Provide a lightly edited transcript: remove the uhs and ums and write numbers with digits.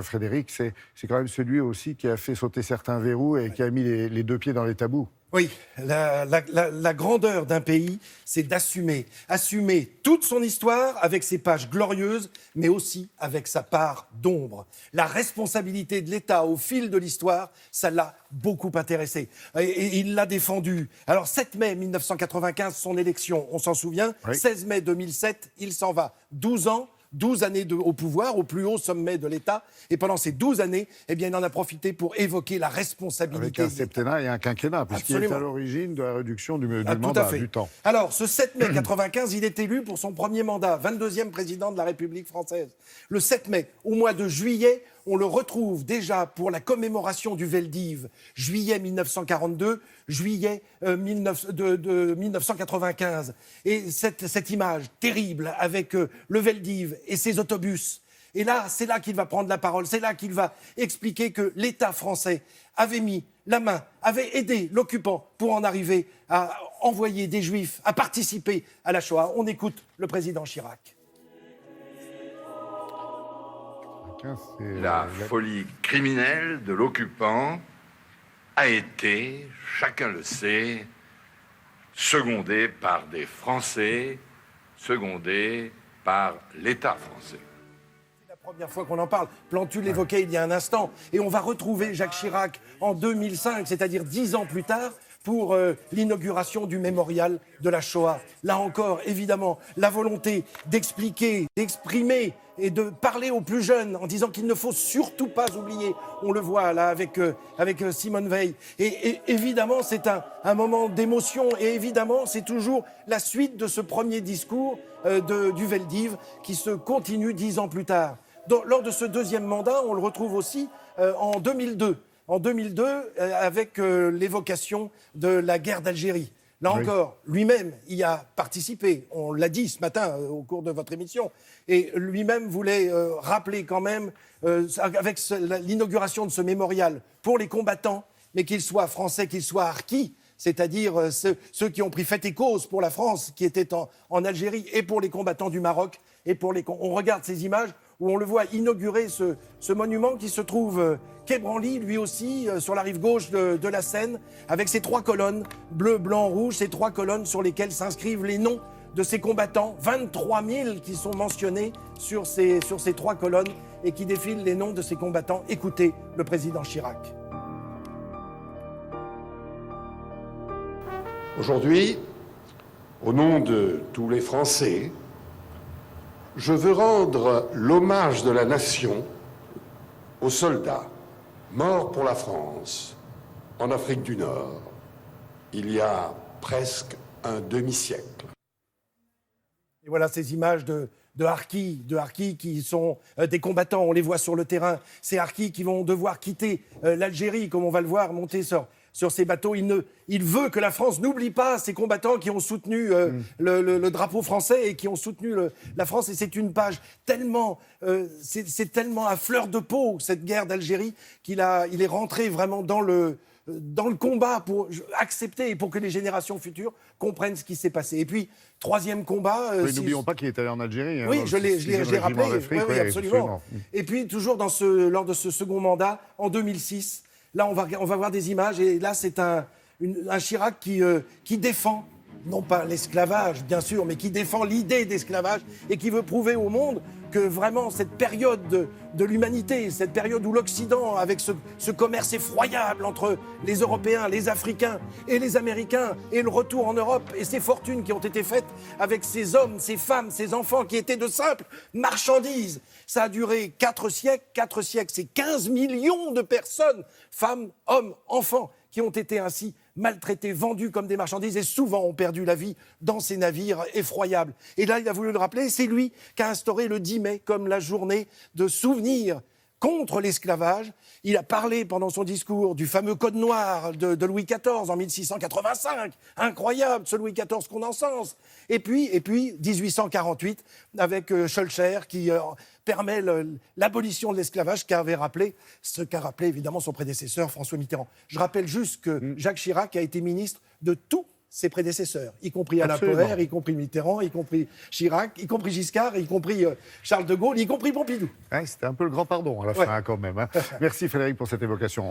Frédéric, c'est quand même celui aussi qui a fait sauter certains verrous et qui a mis les deux pieds dans les tabous. Oui, la grandeur d'un pays, c'est d'assumer toute son histoire avec ses pages glorieuses, mais aussi avec sa part d'ombre. La responsabilité de l'État au fil de l'histoire, ça l'a beaucoup intéressé. Et il l'a défendu. Alors, 7 mai 1995, son élection, on s'en souvient. Oui. 16 mai 2007, il s'en va. 12 ans. 12 années au pouvoir, au plus haut sommet de l'État. Et pendant ces 12 années, eh bien, il en a profité pour évoquer la responsabilité. Avec un septennat et un quinquennat, puisqu'il est à l'origine de la réduction du mandat, du temps. Alors, ce 7 mai 1995, il est élu pour son premier mandat, 22e président de la République française. Le 7 mai, au mois de juillet, on le retrouve déjà pour la commémoration du Veldiv, juillet 1942, juillet 1995. Et cette image terrible avec le Veldiv et ses autobus. Et là, c'est là qu'il va prendre la parole, c'est là qu'il va expliquer que l'État français avait mis la main, avait aidé l'occupant pour en arriver à envoyer des Juifs à participer à la Shoah. On écoute le président Chirac. La folie criminelle de l'occupant a été, chacun le sait, secondée par des Français, secondée par l'État français. C'est la première fois qu'on en parle. Plantu l'évoquait il y a un instant. Et on va retrouver Jacques Chirac en 2005, c'est-à-dire 10 ans plus tard, pour l'inauguration du mémorial de la Shoah. Là encore, évidemment, la volonté d'expliquer, d'exprimer et de parler aux plus jeunes en disant qu'il ne faut surtout pas oublier. On le voit là avec Simone Veil. Et évidemment, c'est un moment d'émotion. Et évidemment, c'est toujours la suite de ce premier discours du Veldiv qui se continue 10 ans plus tard. Lors de ce deuxième mandat, on le retrouve aussi en 2002. En 2002, avec l'évocation de la guerre d'Algérie. Là encore, lui-même y a participé, on l'a dit ce matin au cours de votre émission, et lui-même voulait rappeler quand même, avec l'inauguration de ce mémorial, pour les combattants, mais qu'ils soient français, qu'ils soient harkis, c'est-à-dire ceux qui ont pris fait et cause pour la France, qui étaient en Algérie, et pour les combattants du Maroc. On regarde ces images où on le voit inaugurer ce monument qui se trouve quai Branly, lui aussi, sur la rive gauche de la Seine, avec ces 3 colonnes, bleu, blanc, rouge, ces 3 colonnes sur lesquelles s'inscrivent les noms de ces combattants, 23 000 qui sont mentionnés sur ces 3 colonnes et qui défilent les noms de ces combattants. Écoutez le président Chirac. Aujourd'hui, au nom de tous les Français, je veux rendre l'hommage de la nation aux soldats morts pour la France en Afrique du Nord il y a presque un demi-siècle. Et voilà ces images de harkis qui sont des combattants, on les voit sur le terrain. Ces harkis qui vont devoir quitter l'Algérie, comme on va le voir, monter sur ces bateaux. Il veut que la France n'oublie pas ces combattants qui ont soutenu le drapeau français et qui ont soutenu la France. Et c'est une page tellement, c'est tellement à fleur de peau, cette guerre d'Algérie, il est rentré vraiment dans le combat pour accepter et pour que les générations futures comprennent ce qui s'est passé. Et puis, troisième combat... n'oublions pas qu'il est allé en Algérie. Oui, je l'ai rappelé. Oui, absolument. Et puis, toujours lors de ce second mandat, en 2006, là, on va voir des images. Et là, c'est un Chirac qui défend, non pas l'esclavage, bien sûr, mais qui défend l'idée d'esclavage et qui veut prouver au monde que vraiment cette période de l'humanité, cette période où l'Occident, avec ce commerce effroyable entre les Européens, les Africains et les Américains, et le retour en Europe, et ces fortunes qui ont été faites avec ces hommes, ces femmes, ces enfants qui étaient de simples marchandises. Ça a duré 4 siècles. 4 siècles, c'est 15 millions de personnes, femmes, hommes, enfants, qui ont été ainsi maltraités, vendus comme des marchandises et souvent ont perdu la vie dans ces navires effroyables. Et là, il a voulu le rappeler, c'est lui qui a instauré le 10 mai comme la journée de souvenir contre l'esclavage. Il a parlé pendant son discours du fameux Code noir de Louis XIV en 1685. Incroyable, ce Louis XIV qu'on encense. Et puis 1848, avec Schœlcher, qui permet l'abolition de l'esclavage, ce qu'a rappelé évidemment son prédécesseur François Mitterrand. Je rappelle juste que Jacques Chirac a été ministre de tous ses prédécesseurs, y compris Alain Absolument. Poher, y compris Mitterrand, y compris Chirac, y compris Giscard, y compris Charles de Gaulle, y compris Pompidou. Ouais, c'était un peu le grand pardon à la Ouais. fin, quand même. Hein. Merci Frédéric pour cette évocation.